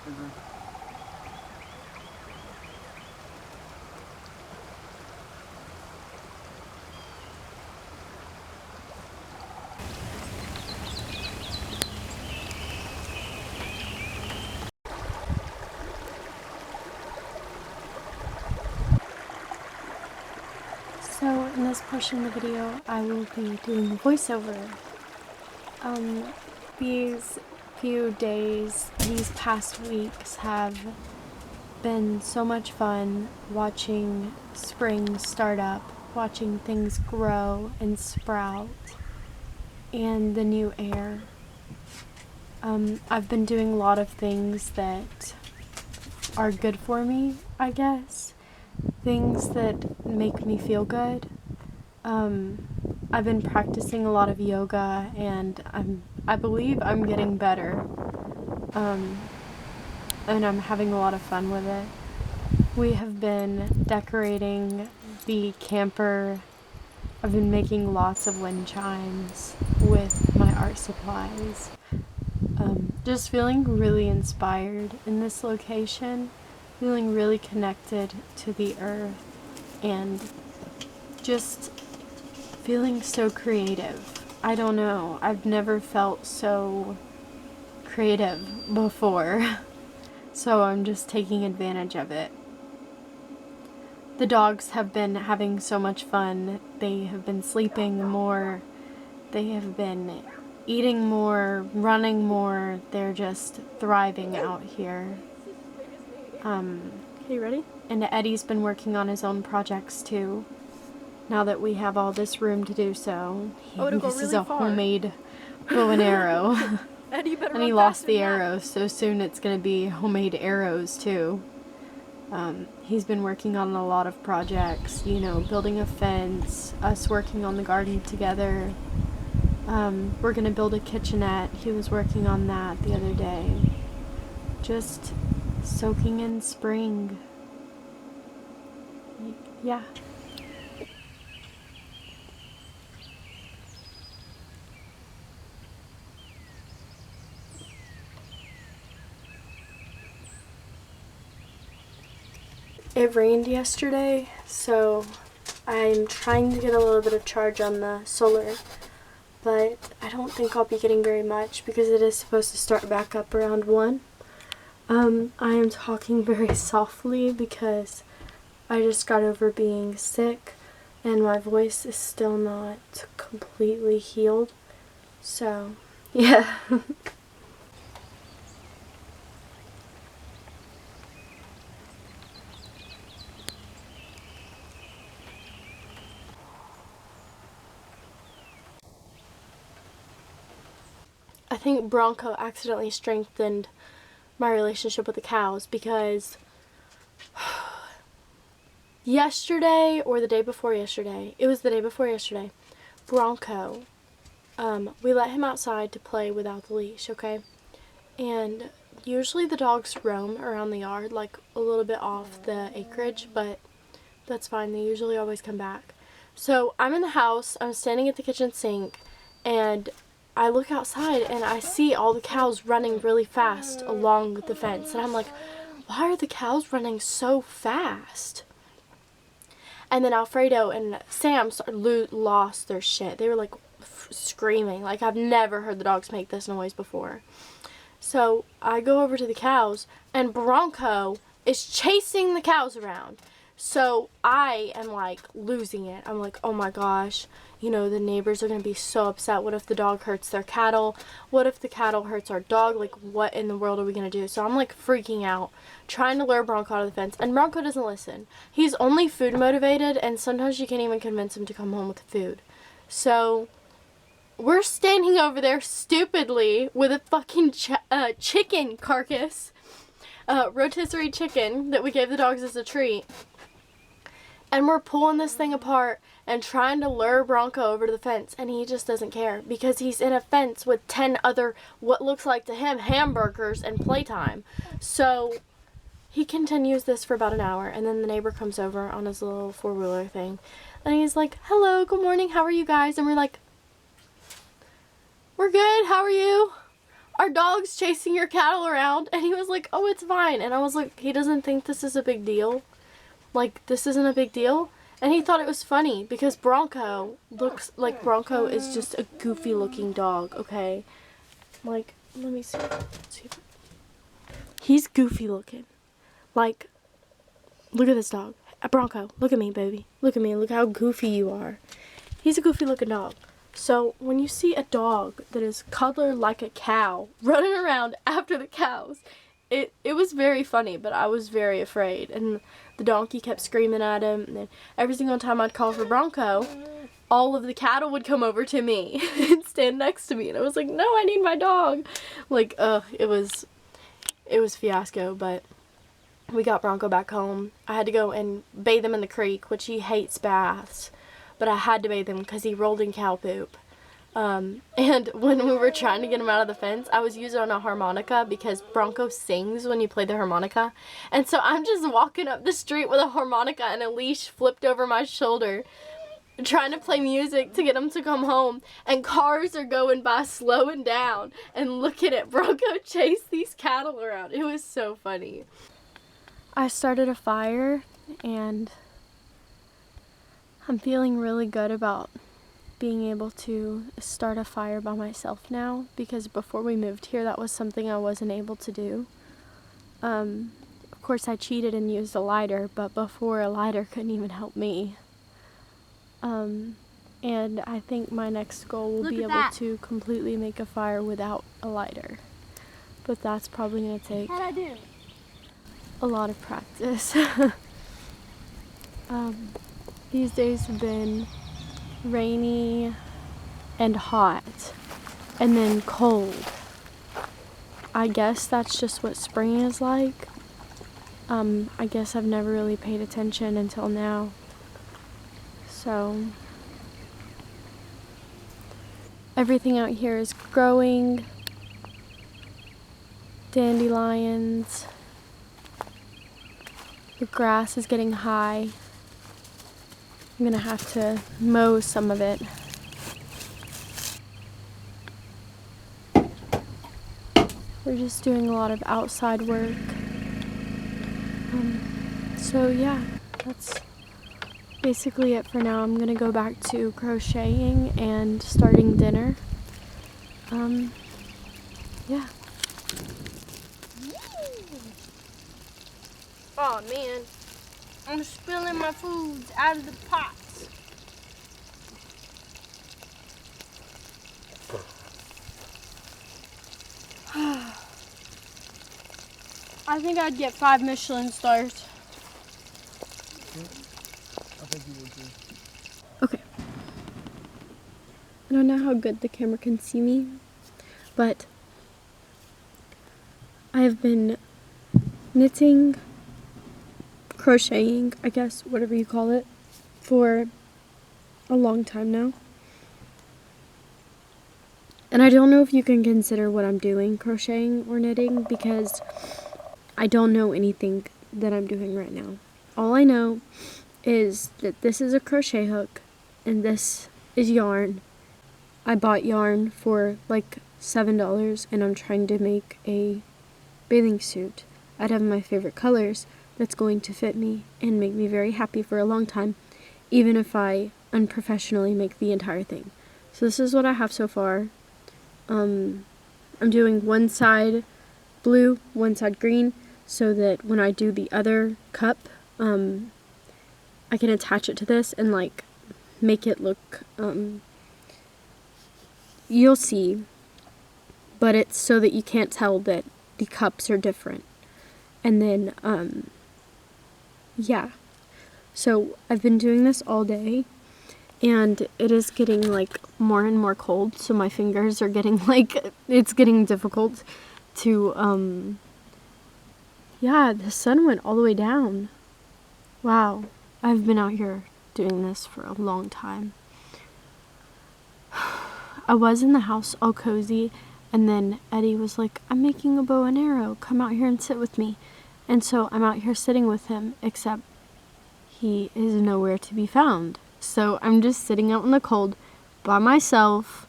So in this portion of the video, I will be doing the voiceover. These few days, these past weeks have been so much fun watching spring start up, watching things grow and sprout, and the new air. I've been doing a lot of things that are good for me, I guess. Things that make me feel good. I've been practicing a lot of yoga, and I believe I'm getting better. And I'm having a lot of fun with it. We have been decorating the camper. I've been making lots of wind chimes with my art supplies. Just feeling really inspired in this location, feeling really connected to the earth, and just feeling so creative. I don't know, I've never felt so creative before, so I'm just taking advantage of it. The dogs have been having so much fun. They have been sleeping more, they have been eating more, running more. They're just thriving out here. You ready? And Eddie's been working on his own projects too. Now that we have all this room to do so. This is a homemade bow and arrow. Eddie, better And he lost the arrows, so soon it's going to be homemade arrows too. He's been working on a lot of projects, you know, building a fence, us working on the garden together. We're going to build a kitchenette. He was working on that the other day. Just soaking in spring. Yeah. It rained yesterday, so I'm trying to get a little bit of charge on the solar, but I don't think I'll be getting very much because it is supposed to start back up around 1. I am talking very softly because I just got over being sick and my voice is still not completely healed, so yeah. I think Bronco accidentally strengthened my relationship with the cows because yesterday, or the day before yesterday, it was the day before yesterday, Bronco, we let him outside to play without the leash, okay? And usually the dogs roam around the yard, like a little bit off the acreage, but that's fine, they usually always come back. So I'm in the house, I'm standing at the kitchen sink, and I look outside and I see all the cows running really fast along the fence. And I'm like, why are the cows running so fast? And then Alfredo and Sam lost their shit. They were like screaming. Like, I've never heard the dogs make this noise before. So I go over to the cows and Bronco is chasing the cows around. So I am like losing it. I'm like, oh my gosh, you know, the neighbors are going to be so upset. What if the dog hurts their cattle? What if the cattle hurts our dog? Like, what in the world are we going to do? So I'm like freaking out, trying to lure Bronco out of the fence. And Bronco doesn't listen. He's only food motivated, and sometimes you can't even convince him to come home with food. So we're standing over there stupidly with a fucking chicken carcass, rotisserie chicken that we gave the dogs as a treat. And we're pulling this thing apart and trying to lure Bronco over to the fence, and he just doesn't care because he's in a fence with 10 other, what looks like to him, hamburgers and playtime. So he continues this for about an hour, and then the neighbor comes over on his little four-wheeler thing, and he's like, hello, good morning, how are you guys? And we're like, we're good, how are you? our dog's chasing your cattle around. And he was like, oh, it's fine. And I was like, he doesn't think this is a big deal. Like, this isn't a big deal. And he thought it was funny because Bronco looks like Bronco is just a goofy looking dog, okay? Like, let me see. He's goofy looking. Like, look at this dog. Bronco, look at me, baby. Look at me. Look how goofy you are. He's a goofy looking dog. So when you see a dog that is colored like a cow running around after the cows, it was very funny, but I was very afraid. And the donkey kept screaming at him. And then every single time I'd call for Bronco, all of the cattle would come over to me and stand next to me. And I was like, no, I need my dog. Like, it was fiasco, but we got Bronco back home. I had to go and bathe him in the creek, which he hates baths. But I had to bathe him because he rolled in cow poop. And when we were trying to get him out of the fence, I was using a harmonica because Bronco sings when you play the harmonica. And so I'm just walking up the street with a harmonica and a leash flipped over my shoulder, trying to play music to get him to come home. And cars are going by slowing down and looking at Bronco chase these cattle around. It was so funny. I started a fire and I'm feeling really good about being able to start a fire by myself now, because before we moved here that was something I wasn't able to do. Of course I cheated and used a lighter, but before a lighter couldn't even help me. And I think my next goal will be able to completely make a fire without a lighter. But that's probably going to take a lot of practice. These days have been rainy and hot and then cold. I guess that's just what spring is like. I guess I've never really paid attention until now. So everything out here is growing. Dandelions. The grass is getting high. I'm gonna have to mow some of it. We're just doing a lot of outside work. So yeah, that's basically it for now. I'm gonna go back to crocheting and starting dinner. Yeah. Oh man, I'm spilling my foods out of the pots. I think I'd get 5 Michelin stars. I think you would too. Okay. I don't know how good the camera can see me, but I've been knitting, crocheting, I guess, whatever you call it, for a long time now. And I don't know if you can consider what I'm doing crocheting or knitting, because I don't know anything that I'm doing right now. All I know is that this is a crochet hook and this is yarn. I bought yarn for like $7 and I'm trying to make a bathing suit out of my favorite colors that's going to fit me and make me very happy for a long time, even if I unprofessionally make the entire thing. So this is what I have so far. I'm doing one side blue, one side green, so that when I do the other cup, I can attach it to this and like make it look, you'll see, but it's so that you can't tell that the cups are different. And then, yeah, so I've been doing this all day, and it is getting like more and more cold, so my fingers are getting like, it's getting difficult to, yeah, the sun went all the way down. Wow, I've been out here doing this for a long time. I was in the house all cozy, and then Eddie was like, I'm making a bow and arrow, come out here and sit with me. And so I'm out here sitting with him, except he is nowhere to be found. So I'm just sitting out in the cold by myself,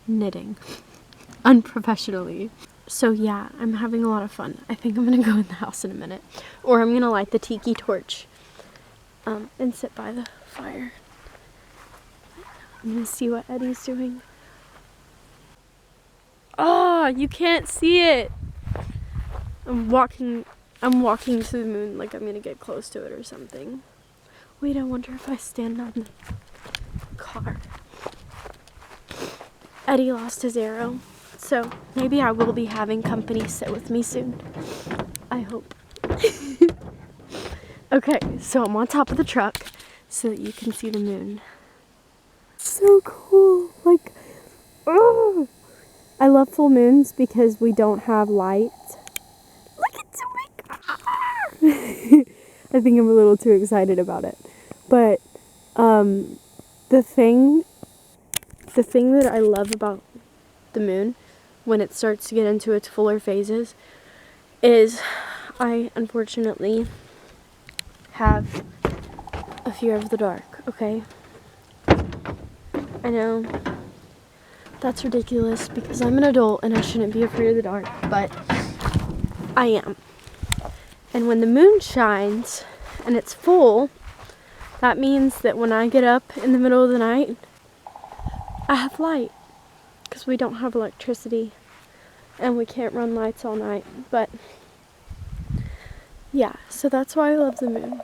knitting. unprofessionally. So yeah, I'm having a lot of fun. I think I'm gonna go in the house in a minute. Or I'm gonna light the tiki torch and sit by the fire. I'm gonna see what Eddie's doing. Oh, you can't see it! I'm walking to the moon like I'm gonna get close to it or something. Wait, I wonder if I stand on the car. Eddie lost his arrow, so maybe I will be having company sit with me soon. I hope. Okay, so I'm on top of the truck so that you can see the moon. So cool, like, oh! I love full moons because we don't have light. Look, it's so big! I think I'm a little too excited about it. But the thing that I love about the moon when it starts to get into its fuller phases is I unfortunately have a fear of the dark, okay? I know that's ridiculous because I'm an adult and I shouldn't be afraid of the dark, but I am. And when the moon shines and it's full, that means that when I get up in the middle of the night, I have light because we don't have electricity and we can't run lights all night. But yeah, so that's why I love the moon,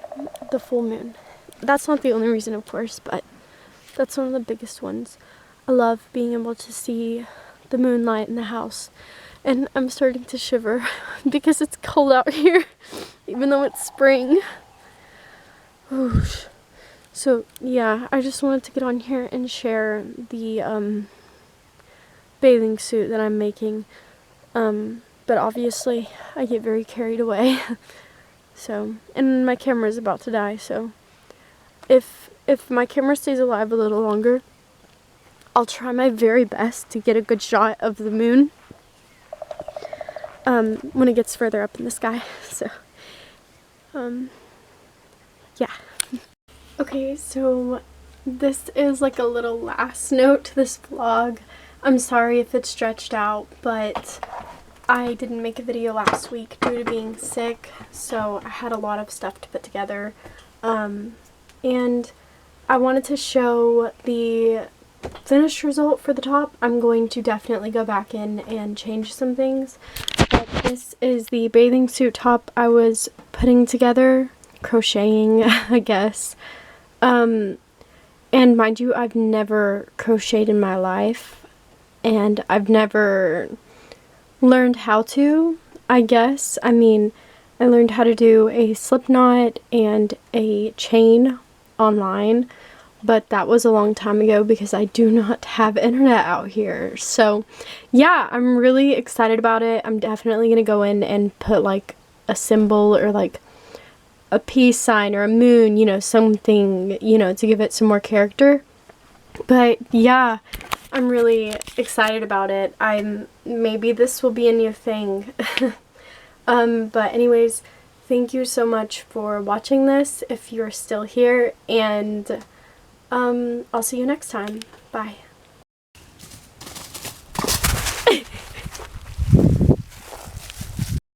the full moon. That's not the only reason, of course, but that's one of the biggest ones. I love being able to see the moonlight in the house. And I'm starting to shiver because it's cold out here, even though it's spring. Whoosh. So yeah, I just wanted to get on here and share the bathing suit that I'm making. But obviously I get very carried away. So, and my camera is about to die, so if my camera stays alive a little longer, I'll try my very best to get a good shot of the moon when it gets further up in the sky. So yeah. Okay, so this is like a little last note to this vlog. I'm sorry if it's stretched out, but I didn't make a video last week due to being sick, so I had a lot of stuff to put together. And I wanted to show the finished result for the top. I'm going to definitely go back in and change some things. But this is the bathing suit top I was putting together, crocheting, I guess. And mind you, I've never crocheted in my life, and I've never learned how to, I guess. I mean, I learned how to do a slip knot and a chain online, but that was a long time ago because I do not have internet out here. So yeah, I'm really excited about it. I'm definitely gonna go in and put like a symbol or like a peace sign or a moon, you know, something, you know, to give it some more character. But yeah, I'm really excited about it. Maybe this will be a new thing. But anyways, thank you so much for watching this if you're still here, and I'll see you next time. Bye.